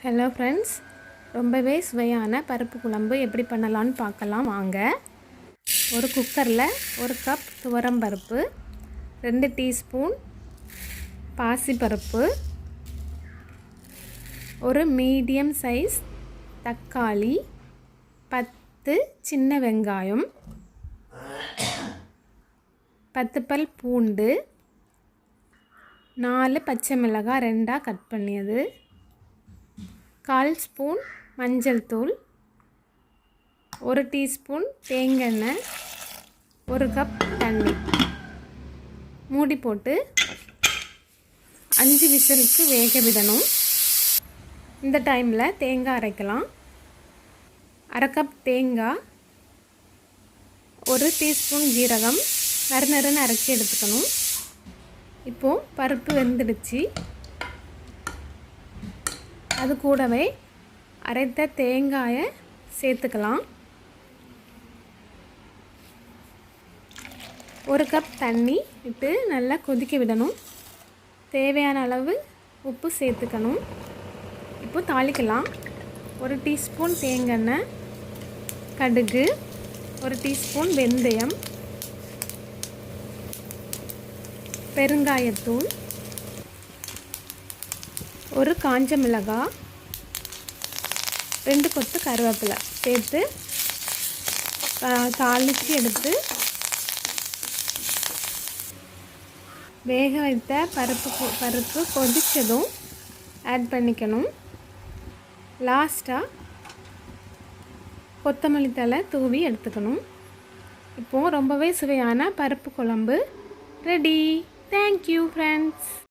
Hello friends, ரொம்பவே சுவையான பருப்பு குழம்பு எப்படி பண்ணலான்னு பார்க்கலாம் வாங்க. ஒரு குக்கரில் 1 கப் துவரம்பருப்பு, 2 டீஸ்பூன் பாசிப்பருப்பு, ஒரு மீடியம் சைஸ் தக்காளி, 10 சின்ன வெங்காயம், 10 பல் பூண்டு, 4 பச்சை மிளகாய் 2 கட் பண்ணியது, 1/4 ஸ்பூன் மஞ்சள் தூள், 1 டீஸ்பூன் தேங்காய் எண்ணெய், 1 கப் தண்ணி மூடி போட்டு 5 விசிலுக்கு வேக விடணும். இந்த டைமில் தேங்காய் அரைக்கலாம். 1/2 கப் தேங்காய், 1 டீஸ்பூன் ஜீரகம் நறுநறுன்னு அரைச்சி எடுத்துக்கணும். இப்போது பருப்பு வெந்துடுச்சு. அது கூடவே அரைத்த தேங்காயை சேர்த்துக்கலாம். 1 கப் தண்ணி விட்டு நல்லா கொதிக்க விடணும். தேவையான அளவு உப்பு சேர்த்துக்கணும். இப்போ தாளிக்கலாம். 1 டீஸ்பூன் தேங்காய் எண்ணெய், கடுகு, 1 டீஸ்பூன் வெந்தயம், பெருங்காயத்தூள், 1 காஞ்ச மிளகாய், 2 கொத்து கருவேப்பிலை சேர்த்து தாளித்து எடுத்து வேக வைத்த பருப்பு கொதித்ததும் ஆட் பண்ணிக்கணும். லாஸ்ட்டாக கொத்தமல்லி தழை தூவி எடுத்துக்கணும். இப்போது ரொம்பவே சுவையான பருப்பு குழம்பு ரெடி. Thank you friends.